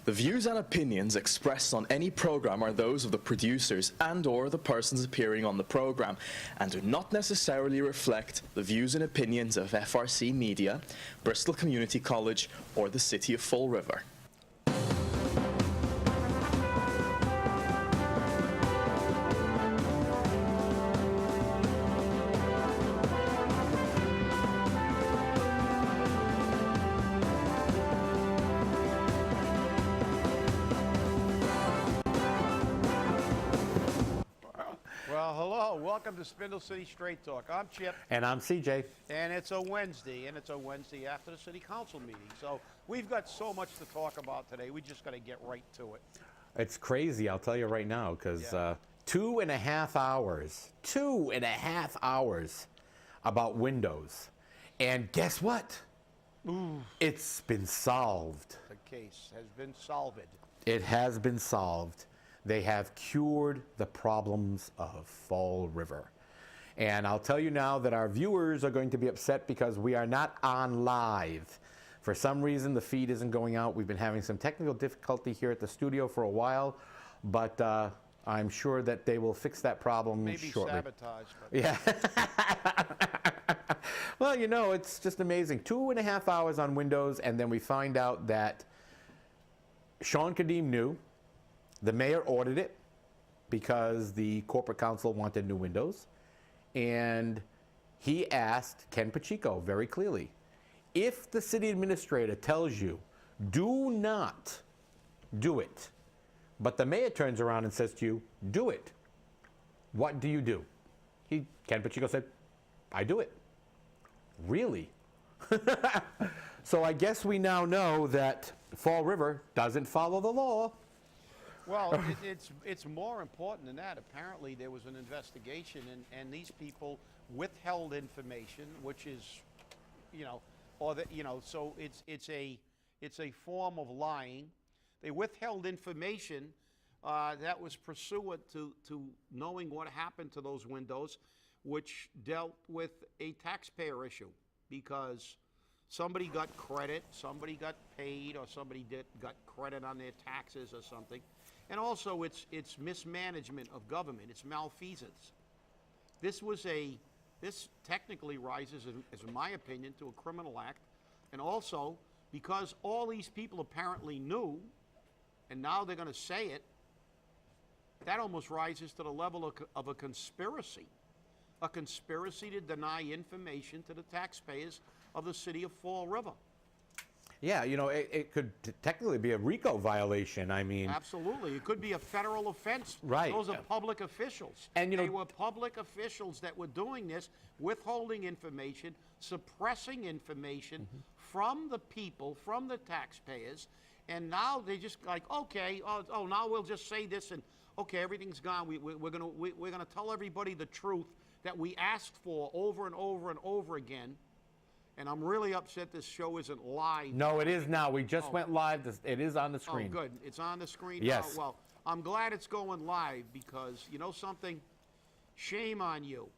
The views and opinions expressed on any program are those of the producers and/or the persons appearing on the program, and do not necessarily reflect the views and opinions of FRC Media, Bristol Community College, or the City of Fall River. Welcome to Spindle City Straight Talk. I'm Chip. And I'm CJ. And it's a Wednesday, after the City Council meeting. So we've got so much to talk about today. We just got to get right to it. It's crazy, I'll tell you right now, because 2.5 hours about Windows. And guess what? Ooh. It's been solved. The case has been solved. It has been solved. They have cured the problems of Fall River. And I'll tell you now that our viewers are going to be upset because we are not on live. For some reason, the feed isn't going out. We've been having some technical difficulty here at the studio for a while, but I'm sure that they will fix that problem shortly. Maybe sabotage. But yeah. Well, you know, it's just amazing. 2.5 hours on Windows, and then we find out that Shawn Cadime knew. The mayor ordered it because the corporate council wanted new windows. And he asked Ken Pacheco very clearly, if the city administrator tells you, do not do it, but the mayor turns around and says to you, do it, what do you do? Ken Pacheco said, I do it. Really? So I guess we now know that Fall River doesn't follow the law. Well, it's more important than that. Apparently, there was an investigation, and these people withheld information, which is, so it's a form of lying. They withheld information that was pursuant to knowing what happened to those windows, which dealt with a taxpayer issue, because somebody got credit, somebody got paid, or somebody got credit on their taxes or something. And also, it's mismanagement of government. It's malfeasance. This technically rises, as in my opinion, to a criminal act. And also, because all these people apparently knew, and now they're going to say it, that almost rises to the level of a conspiracy. A conspiracy to deny information to the taxpayers of the city of Fall River. Yeah, it could technically be a RICO violation. I mean, absolutely, it could be a federal offense. Right. Those are public officials, and they were public officials that were doing this, withholding information, suppressing information from the people, from the taxpayers, and now they just like, okay, now we'll just say this, and okay, everything's gone. We're gonna tell everybody the truth that we asked for over and over and over again. And I'm really upset this show isn't live. No, it is now. We just went live. It is on the screen. Oh, good. It's on the screen yes. now. Well, I'm glad it's going live because, you know something? Shame on you.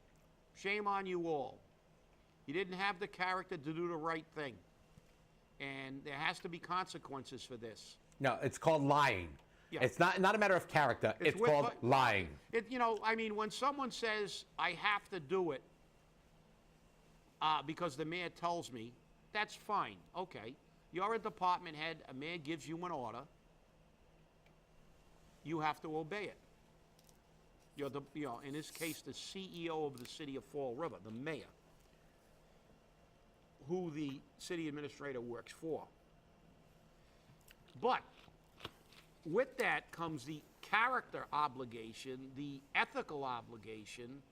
Shame on you all. You didn't have the character to do the right thing. And there has to be consequences for this. No, it's called lying. Yeah. It's not a matter of character. It's called lying. When someone says, I have to do it, because the mayor tells me, that's fine. Okay. You're a department head. A mayor gives you an order. You have to obey it. You're in this case, the CEO of the city of Fall River, the mayor, who the city administrator works for. But with that comes the character obligation, the ethical obligation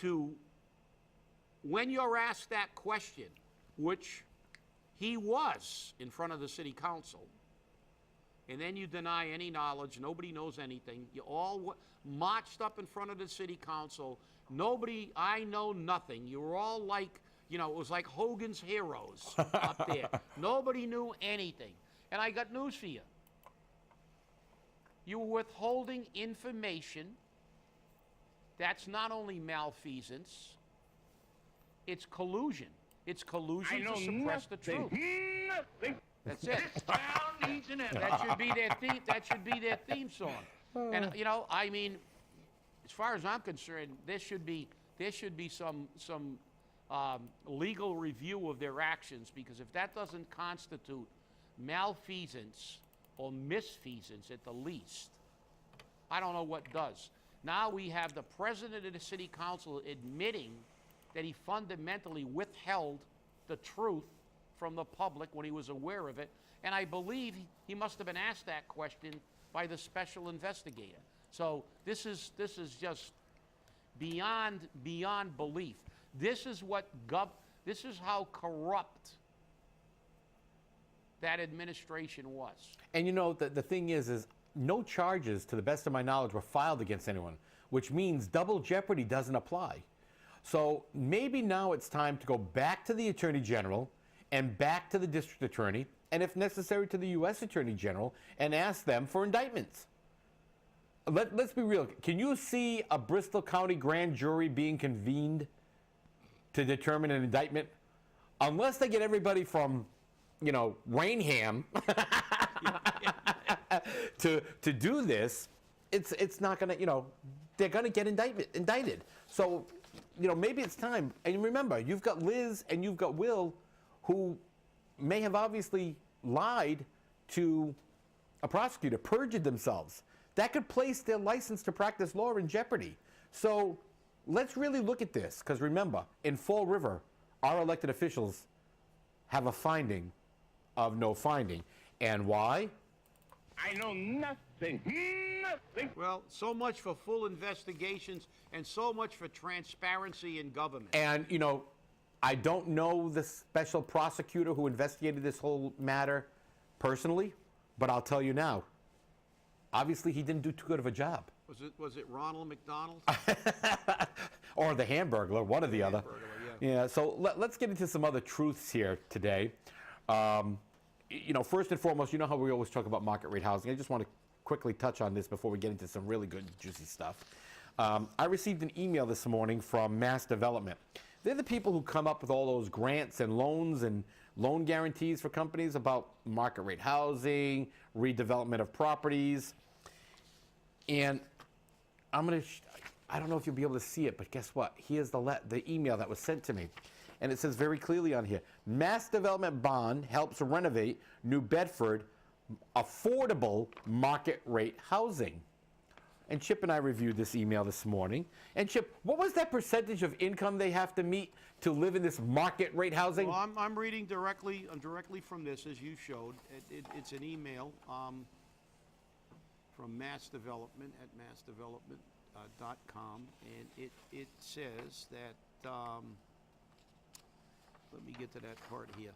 to, when you're asked that question, which he was in front of the city council, and then you deny any knowledge, nobody knows anything, you all marched up in front of the city council, I know nothing, you were all like, it was like Hogan's Heroes up there. Nobody knew anything. And I got news for you. You were withholding information. That's not only malfeasance, it's collusion. It's collusion to suppress the truth. Nothing. That's it. That should be their theme. That should be their theme song. And you know, I mean, as far as I'm concerned, there should be some legal review of their actions, because if that doesn't constitute malfeasance or misfeasance at the least, I don't know what does. Now we have the president of the city council admitting that he fundamentally withheld the truth from the public when he was aware of it, and I believe he must have been asked that question by the special investigator. So this is just beyond belief. This is how corrupt that administration was. And you know, the thing is no charges, to the best of my knowledge, were filed against anyone, which means double jeopardy doesn't apply. So maybe now it's time to go back to the Attorney General and back to the District Attorney, and if necessary to the U.S. Attorney General, and ask them for indictments. Let's be real. Can you see a Bristol County grand jury being convened to determine an indictment? Unless they get everybody from, you know, Rainham to do this, it's not going to, you know, they're going to get indicted. So, you know, maybe it's time. And remember, you've got Liz and you've got Will, who may have obviously lied to a prosecutor, perjured themselves. That could place their license to practice law in jeopardy. So let's really look at this, because remember, in Fall River, our elected officials have a finding of no finding. And why? I know nothing. Nothing. Well, so much for full investigations and so much for transparency in government. And, you know, I don't know the special prosecutor who investigated this whole matter personally, but I'll tell you now, obviously he didn't do too good of a job. Was it Ronald McDonald? Or the Hamburglar, one or the other. Yeah, so let's get into some other truths here today. You know, first and foremost, you know how we always talk about market rate housing. I just want to quickly touch on this before we get into some really good, juicy stuff. I received an email this morning from Mass Development. They're the people who come up with all those grants and loans and loan guarantees for companies about market rate housing, redevelopment of properties. And I don't know if you'll be able to see it, but guess what? Here's the email that was sent to me. And it says very clearly on here, Mass Development Bond helps renovate New Bedford affordable market rate housing. And Chip and I reviewed this email this morning. And Chip, what was that percentage of income they have to meet to live in this market rate housing? Well, I'm reading directly from this, as you showed. It's an email from Mass Development at massdevelopment.com, and it says that, let me get to that part here.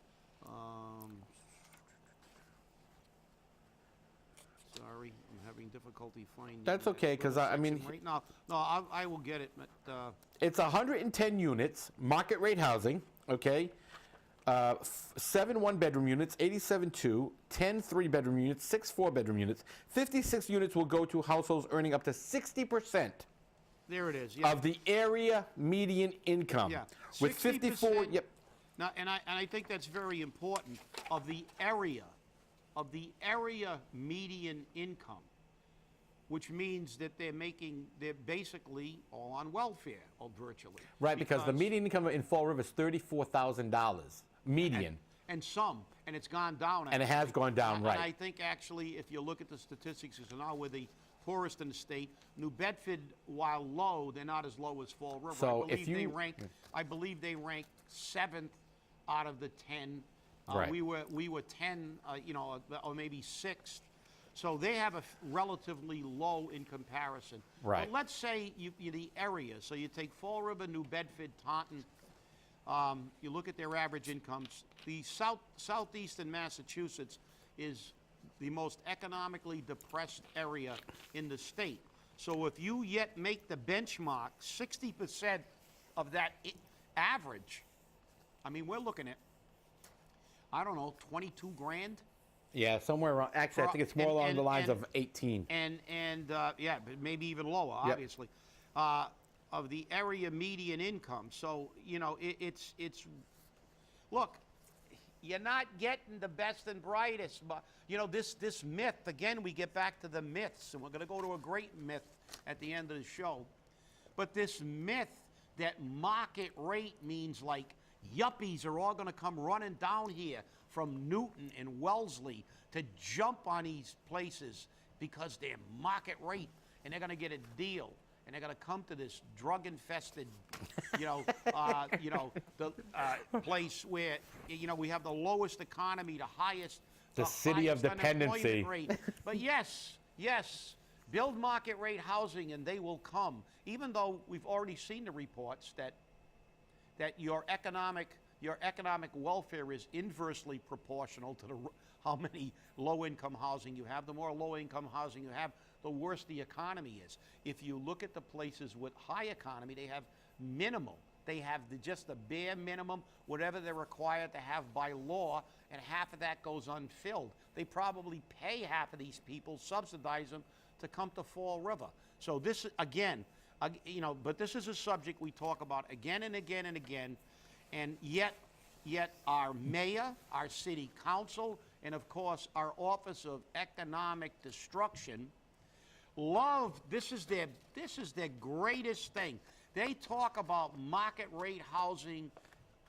Sorry, I'm having difficulty finding. That's okay, because I mean, right now, I will get it. But, it's 110 units, market rate housing. Okay, 7 one-bedroom units, 87 two, 10 three-bedroom units, 6 four-bedroom units. 56 units will go to households earning up to 60%. There it is. Yeah. Of the area median income. Yeah. With 54. Yep. Now, and I think that's very important, of the area median income, which means that they're basically all on welfare, or virtually. Right, because the median income in Fall River is $34,000 median. And it's gone down. And it has gone down, right. And I think actually, if you look at the statistics, because now we're the poorest in the state. New Bedford, while low, they're not as low as Fall River. So I believe they rank 7th out of the 10. Right. We were 10, or maybe 6th. So they have a relatively low in comparison. Right. But let's say the area. So you take Fall River, New Bedford, Taunton. You look at their average incomes. The southeastern Massachusetts is the most economically depressed area in the state. So if you yet make the benchmark 60% of that average, I mean, we're looking at, I don't know, 22 grand? Yeah, somewhere around. Actually, I think it's more along the lines of 18. Yeah, but maybe even lower, Yep. obviously, of the area median income. So, it's look, You're not getting the best and brightest. But, you know, this myth, again, we get back to the myths, and we're going to go to a great myth at the end of the show. But this myth that market rate means like yuppies are all going to come running down here from Newton and Wellesley to jump on these places because they're market rate and they're going to get a deal. And they're going to come to this drug-infested, the place where, we have the lowest economy, the highest, The city of highest dependency. unemployment rate. But yes, build market rate housing and they will come. Even though we've already seen the reports that your economic welfare is inversely proportional to how many low-income housing you have. The more low-income housing you have, the worse the economy is. If you look at the places with high economy, they have minimal. They have just the bare minimum, whatever they're required to have by law, and half of that goes unfilled. They probably pay half of these people, subsidize them to come to Fall River. So this, again, but this is a subject we talk about again and again and again, and yet our mayor, our city council, and of course our Office of Economic Destruction this is their greatest thing. They talk about market rate housing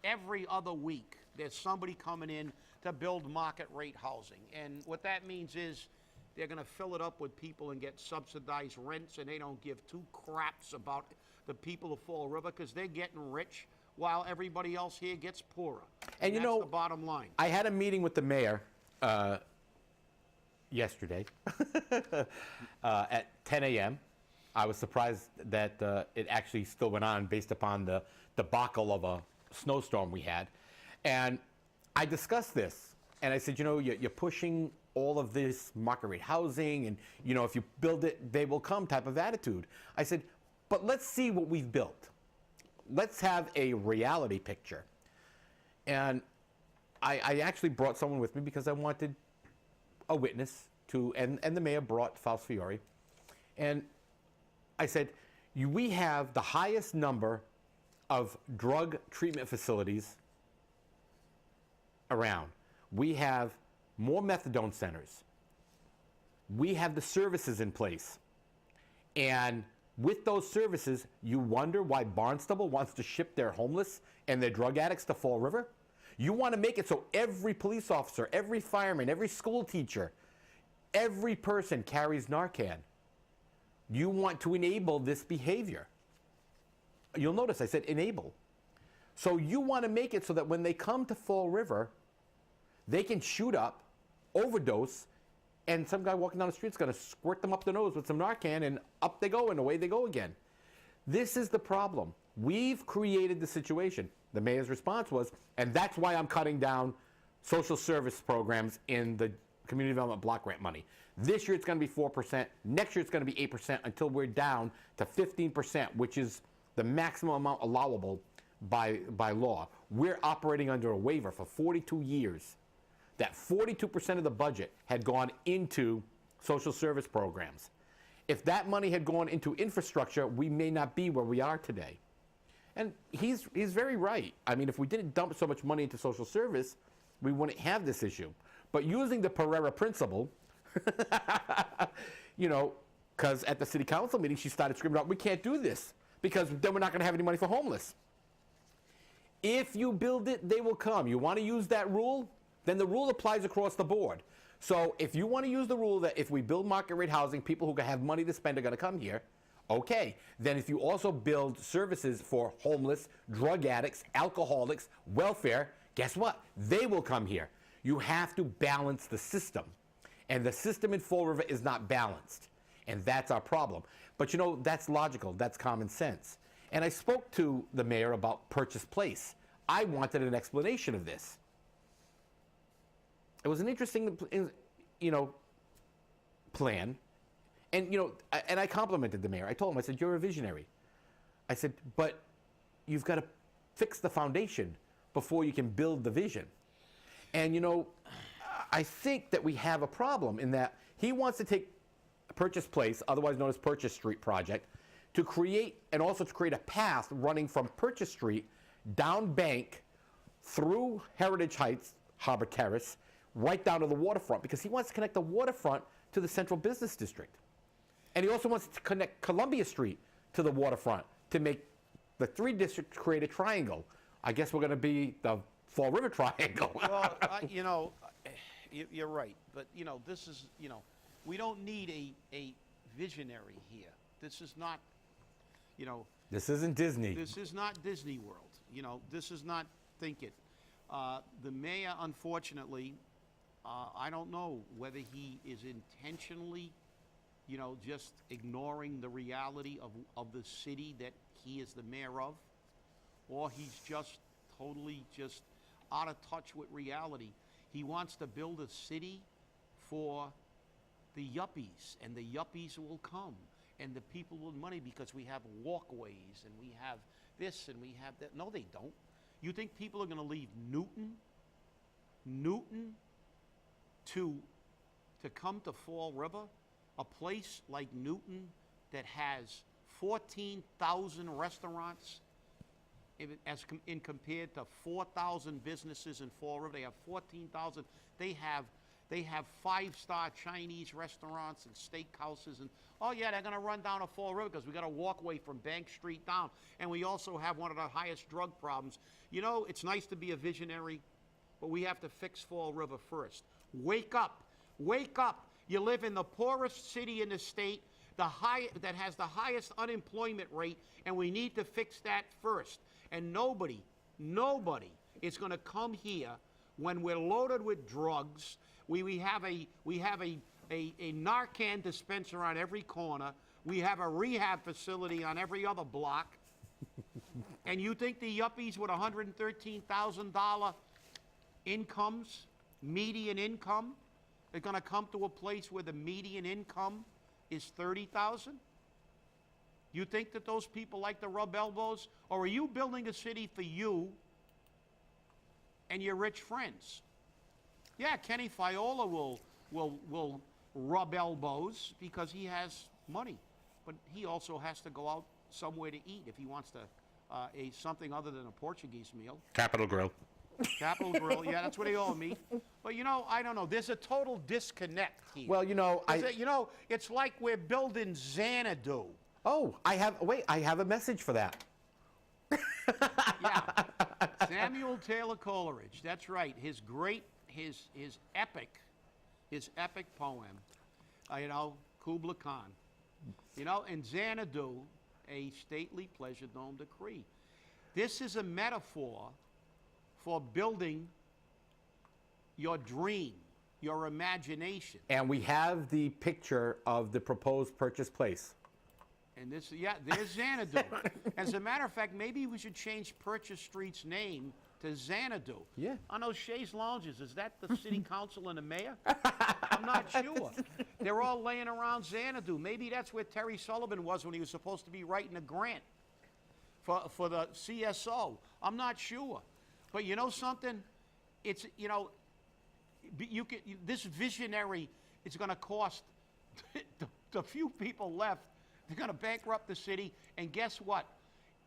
every other week. There's somebody coming in to build market rate housing. And what that means is they're going to fill it up with people and get subsidized rents, and they don't give two craps about the people of Fall River because they're getting rich while everybody else here gets poorer. And that's the bottom line. I had a meeting with the mayor yesterday at 10 a.m. I was surprised that it actually still went on based upon the debacle of a snowstorm we had. And I discussed this, and I said, you're pushing all of this market rate housing, and, if you build it, they will come type of attitude. I said, but let's see what we've built. Let's have a reality picture. And I actually brought someone with me because I wanted a witness to, and the mayor brought Faust Fiore. And I said, we have the highest number of drug treatment facilities around. We have more methadone centers. We have the services in place. And with those services, you wonder why Barnstable wants to ship their homeless and their drug addicts to Fall River? You want to make it so every police officer, every fireman, every school teacher, every person carries Narcan. You want to enable this behavior. You'll notice I said enable. So you want to make it so that when they come to Fall River, they can shoot up, overdose, and some guy walking down the street is going to squirt them up the nose with some Narcan, and up they go, and away they go again. This is the problem. We've created the situation. The mayor's response was, and that's why I'm cutting down social service programs in the community development block grant money. This year it's going to be 4%. Next year it's going to be 8% until we're down to 15%, which is the maximum amount allowable by law. We're operating under a waiver for 42 years. That 42% of the budget had gone into social service programs. If that money had gone into infrastructure, we may not be where we are today. And he's very right. I mean, if we didn't dump so much money into social service, we wouldn't have this issue. But using the Pereira principle, because at the city council meeting, she started screaming out, we can't do this because then we're not going to have any money for homeless. If you build it, they will come. You want to use that rule? Then the rule applies across the board. So if you want to use the rule that if we build market rate housing, people who have money to spend are going to come here, okay. Then if you also build services for homeless, drug addicts, alcoholics, welfare, guess what? They will come here. You have to balance the system. And the system in Fall River is not balanced. And that's our problem. But that's logical. That's common sense. And I spoke to the mayor about Purchase Place. I wanted an explanation of this. It was an interesting, plan. And, and I complimented the mayor. I told him, I said, you're a visionary. I said, but you've got to fix the foundation before you can build the vision. And, I think that we have a problem in that he wants to take Purchase Place, otherwise known as Purchase Street project, to create a path running from Purchase Street down Bank through Heritage Heights Harbor Terrace, right down to the waterfront, because he wants to connect the waterfront to the central business district. And he also wants to connect Columbia Street to the waterfront to make the three districts create a triangle. I guess we're going to be the Fall River Triangle. Well, you know, you're right. But, you know, this is, you know, we don't need a visionary here. This is not, you know. This isn't Disney. This is not Disney World. You know, this is not Think It. The mayor, unfortunately, I don't know whether he is intentionally, you know, just ignoring the reality of the city that he is the mayor of, or he's just totally just out of touch with reality. He wants to build a city for the yuppies, and the yuppies will come, and the people with money, because we have walkways, and we have this, and we have that. No, they don't. You think people are going to leave Newton to come to Fall River? A place like Newton that has 14,000 restaurants in compared to 4,000 businesses in Fall River. They have 14,000. They have five-star Chinese restaurants and steakhouses, and oh yeah, they're going to run down to Fall River because we got a walkway from Bank Street down, and we also have one of the highest drug problems. You know, it's nice to be a visionary, but we have to fix Fall River first. Wake up, wake up. You live in the poorest city in the state, that has the highest unemployment rate, and we need to fix that first. And nobody is going to come here when we're loaded with drugs. We have a Narcan dispenser on every corner. We have a rehab facility on every other block. And you think the yuppies with $113,000 incomes, median income, are going to come to a place where the median income is $30,000? You think that those people like to rub elbows? Or are you building a city for you and your rich friends? Yeah, Kenny Fiola will rub elbows because he has money, but he also has to go out somewhere to eat if he wants to something other than a Portuguese meal. Capitol Grill. Capitol Grill, yeah, that's what they all mean. But you know, I don't know. There's a total disconnect here. Well, you know, it's like we're building Xanadu. Oh, I have a message for that. Yeah, Samuel Taylor Coleridge. That's right. His epic poem. You know, Kubla Khan. You know, and Xanadu, a stately pleasure dome decree. This is a metaphor for building your dream, your imagination. And we have the picture of the proposed purchase place. And this, yeah, there's Xanadu. As a matter of fact, maybe we should change Purchase Street's name to Xanadu. Yeah. On those Shays Lounges, is that the city council and the mayor? I'm not sure. They're all laying around Xanadu. Maybe that's where Terry Sullivan was when he was supposed to be writing a grant for the CSO. I'm not sure. But you know something? It's, you know, this visionary is going to cost the few people left. They're going to bankrupt the city. And guess what?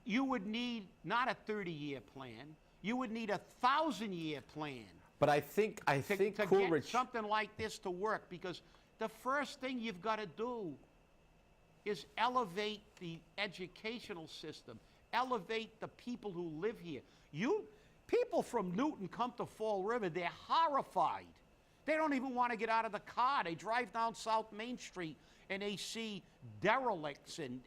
You would need not a 30-year plan. You would need a 1,000-year plan. But I think to Coleridge, get something like this to work, because the first thing you've got to do is elevate the educational system, elevate the people who live here. People from Newton come to Fall River, they're horrified. They don't even want to get out of the car. They drive down South Main Street and they see derelicts and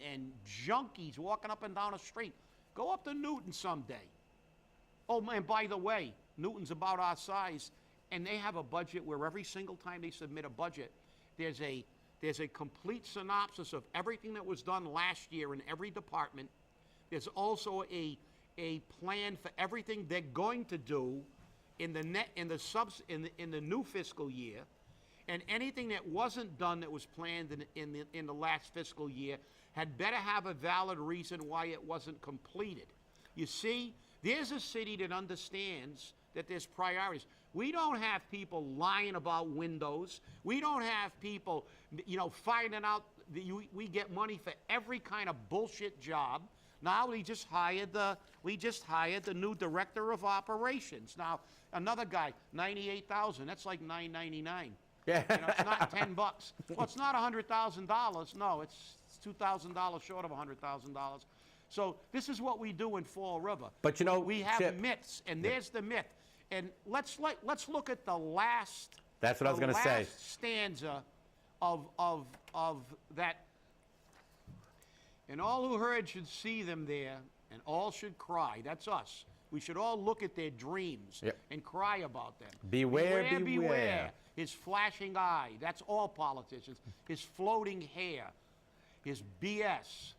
junkies walking up and down the street. Go up to Newton someday. Oh, and by the way, Newton's about our size, and they have a budget where every single time they submit a budget, there's a complete synopsis of everything that was done last year in every department. There's also a plan for everything they're going to do in the new fiscal year, and anything that wasn't done that was planned in the last fiscal year had better have a valid reason why it wasn't completed. You see, there's a city that understands that there's priorities. We don't have people lying about windows. We don't have people, you know, finding out that we get money for every kind of bullshit job. Now we just hired the new director of operations. Now another guy, 98,000. That's like $9.99. Yeah. You know, it's not $10. Well, it's not $100,000. No, it's $2,000 short of $100,000. So this is what we do in Fall River. But you know, we have Chip, myths, and there's the myth. And let's look at the last. That's what I was going to say. Last stanza of that. And all who heard should see them there, and all should cry. That's us. We should all look at their dreams and cry about them. Beware, beware. His flashing eye. That's all politicians. His floating hair. His BS.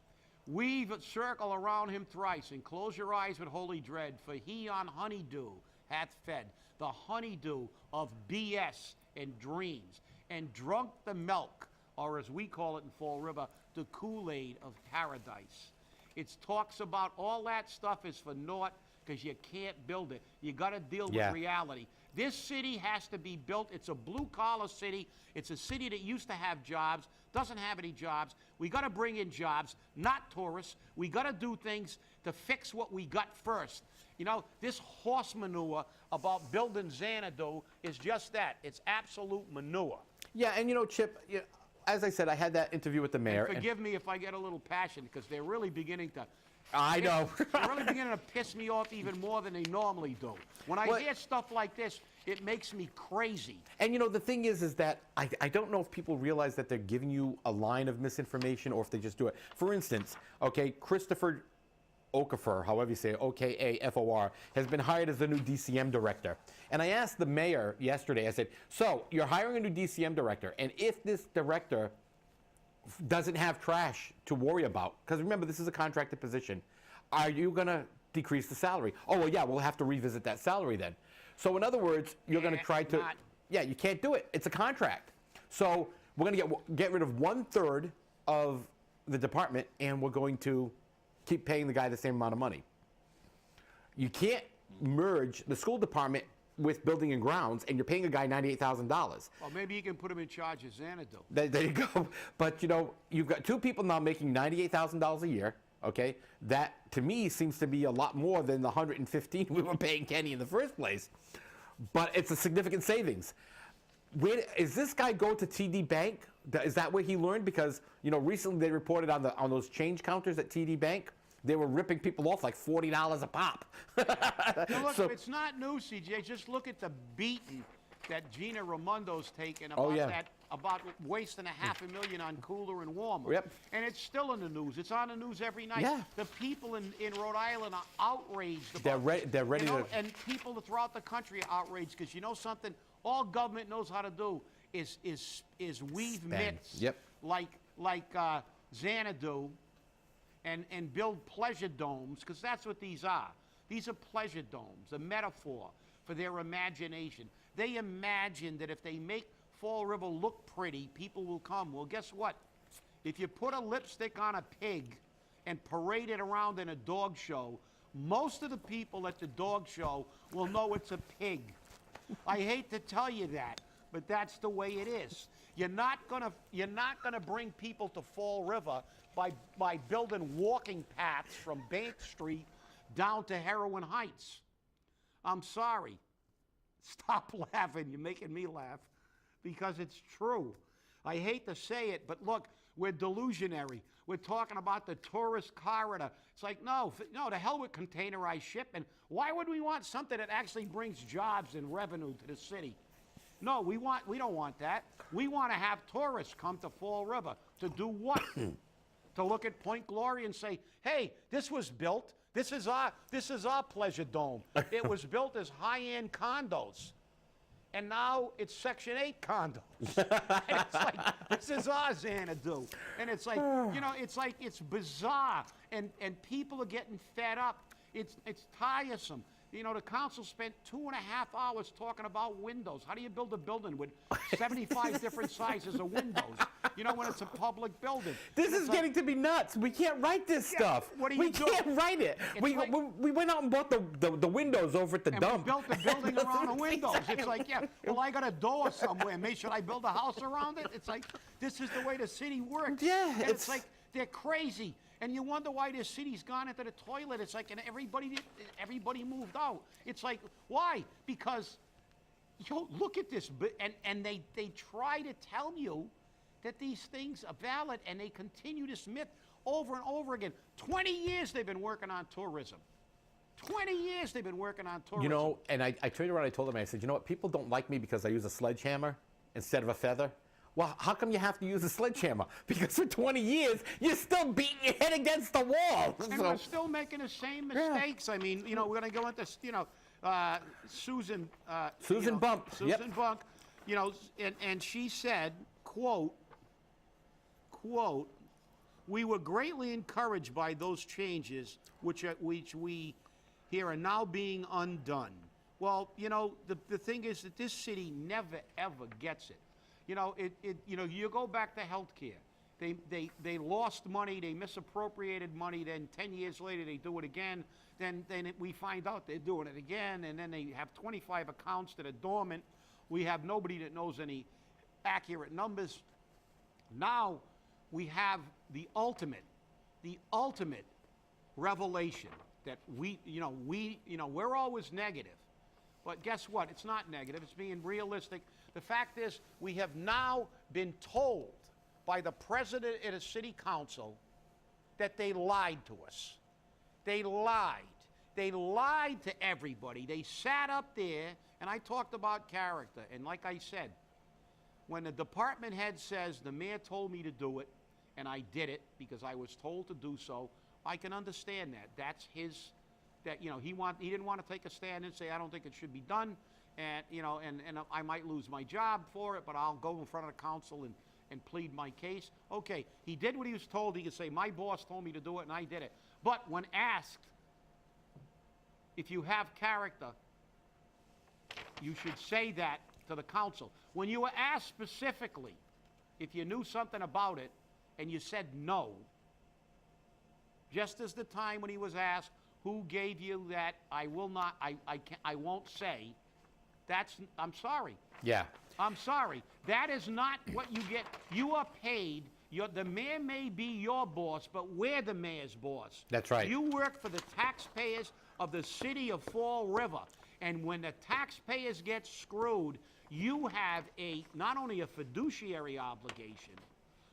Weave a circle around him thrice, and close your eyes with holy dread, for he on honeydew hath fed, the honeydew of BS and dreams, and drunk the milk, or as we call it in Fall River, the Kool-Aid of paradise. It talks about all that stuff is for naught because you can't build it. You got to deal with reality. This city has to be built. It's a blue-collar city. It's a city that used to have jobs, doesn't have any jobs. We got to bring in jobs, not tourists. We got to do things to fix what we got first. You know, this horse manure about building Xanadu is just that. It's absolute manure. Yeah, and you know, Chip, as I said, I had that interview with the mayor. And forgive me if I get a little passionate, because they're really beginning to... I know. They're really beginning to piss me off even more than they normally do. When I hear stuff like this, it makes me crazy. And you know, the thing is that I don't know if people realize that they're giving you a line of misinformation or if they just do it. For instance, okay, Christopher Okafor, however you say it, O-K-A-F-O-R, has been hired as the new DCM director. And I asked the mayor yesterday, I said, so you're hiring a new DCM director, and if this director doesn't have trash to worry about, because remember, this is a contracted position, are you going to decrease the salary? Oh, well, yeah, we'll have to revisit that salary then. So in other words, you're going to try to, you can't do it. It's a contract. So we're going to get rid of 1/3 of the department, and we're going to keep paying the guy the same amount of money. You can't merge the school department with building and grounds, and you're paying a guy $98,000. Well, maybe you can put him in charge of Xanadu. There you go. But, you know, you've got two people now making $98,000 a year, okay? That, to me, seems to be a lot more than the $115 we were paying Kenny in the first place. But it's a significant savings. Where is this guy go to TD Bank? Is that where he learned? Because, you know, recently they reported on those change counters at TD Bank, they were ripping people off like $40 a pop. Now look, it's not new, CJ. Just look at the beating that Gina Raimondo's taken about about wasting $500,000 on cooler and warmer. Yep. And it's still in the news. It's on the news every night. Yeah. The people in Rhode Island are outraged about They're ready to... And people throughout the country are outraged because you know something? All government knows how to do is weave myths like Xanadu and build pleasure domes, because that's what these are. These are pleasure domes, a metaphor for their imagination. They imagine that if they make Fall River look pretty, people will come. Well, guess what? If you put a lipstick on a pig and parade it around in a dog show, most of the people at the dog show will know it's a pig. I hate to tell you that, but that's the way it is. You're not gonna bring people to Fall River by building walking paths from Bank Street down to Heroin Heights. I'm sorry. Stop laughing. You're making me laugh because it's true. I hate to say it, but look, we're delusionary. We're talking about the tourist corridor. It's like, no, to hell with containerized shipping. Why would we want something that actually brings jobs and revenue to the city? No, we don't want that. We want to have tourists come to Fall River to do what? To look at Point Glory and say, hey, this was built. This is our pleasure dome. It was built as high-end condos. And now it's Section 8 condos. And it's like, this is our Xanadu. And it's like, you know, it's bizarre. And people are getting fed up. It's tiresome. You know, the council spent 2.5 hours talking about windows. How do you build a building with 75 different sizes of windows? You know, when it's a public building. This is getting to be nuts. We can't write this stuff. What are we you doing? can't write it. We went out and bought the windows over at the dump. We built the building around the windows. It's like, yeah, well, I got a door somewhere. Should I build a house around it? It's like, this is the way the city works. Yeah. And it's like, they're crazy. And you wonder why this city's gone into the toilet. It's like, and everybody moved out. It's like, why? Because, look at this, and they try to tell you that these things are valid, and they continue this myth over and over again. 20 years they've been working on tourism. 20 years they've been working on tourism. You know, and I turned around, I told them, I said, you know what, people don't like me because I use a sledgehammer instead of a feather. Well, how come you have to use a sledgehammer? Because for 20 years, you're still beating your head against the wall. And we're still making the same mistakes. I mean, you know, we're going to go into, you know, Susan Bump. Susan Bump, you know, and she said, quote, we were greatly encouraged by those changes which we here are now being undone. Well, you know, the thing is that this city never, ever gets it. You know, you know, you go back to healthcare. They lost money, they misappropriated money, then 10 years later they do it again. Then we find out they're doing it again, and then they have 25 accounts that are dormant. We have nobody that knows any accurate numbers. Now we have the ultimate revelation that we're always negative. But guess what? It's not negative. It's being realistic. The fact is, we have now been told by the president and the city council that they lied to us. They lied. They lied to everybody. They sat up there, and I talked about character. And like I said, when the department head says, the mayor told me to do it, and I did it because I was told to do so, I can understand that. That's his, that, you know, he didn't want to take a stand and say, I don't think it should be done, and, you know, and I might lose my job for it, but I'll go in front of the council and plead my case. Okay, he did what he was told. He could say, my boss told me to do it, and I did it. But when asked if you have character, you should say that to the council. When you were asked specifically if you knew something about it, and you said no, just as the time when he was asked, who gave you that, I won't say, I'm sorry. Yeah. I'm sorry. That is not what you get. You are paid. The mayor may be your boss, but we're the mayor's boss. That's right. You work for the taxpayers of the city of Fall River. And when the taxpayers get screwed, you have not only a fiduciary obligation,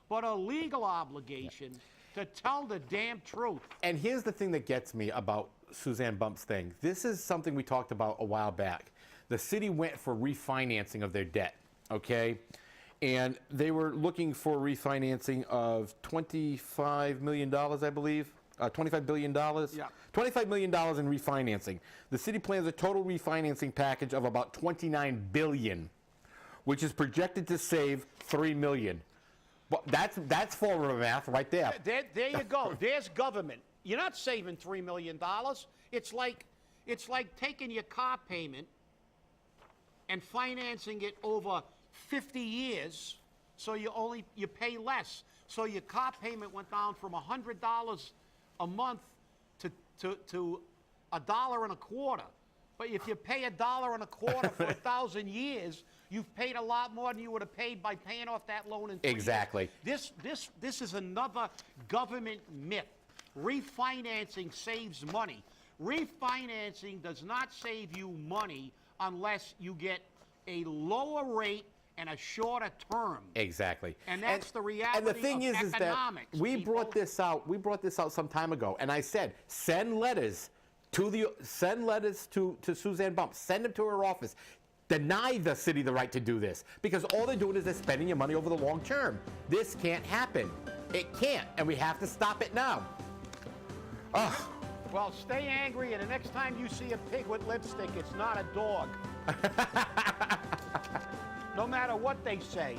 but a legal obligation to tell the damn truth. And here's the thing that gets me about Suzanne Bump's thing. This is something we talked about a while back. The city went for refinancing of their debt, okay? And they were looking for refinancing of $25 million, I believe. $25 billion? Yeah. $25 million in refinancing. The city plans a total refinancing package of about $29 billion, which is projected to save $3 million. Well, that's formula math right there. There you go. There's government. You're not saving $3 million. It's like taking your car payment and financing it over 50 years, so you pay less. So your car payment went down from $100 a month to $1.25. But if you pay $1.25 for 1,000 years, you've paid a lot more than you would have paid by paying off that loan in 3 years. Exactly. This is another government myth. Refinancing saves money. Refinancing does not save you money unless you get a lower rate and a shorter term. Exactly. And that's the reality and the thing of is economics. That we brought this out some time ago, and I said, send letters to Suzanne Bump. Send them to her office. Deny the city the right to do this, because all they're doing is they're spending your money over the long term. This can't happen. It can't, and we have to stop it now. Well, stay angry, and the next time you see a pig with lipstick, it's not a dog. No matter what they say.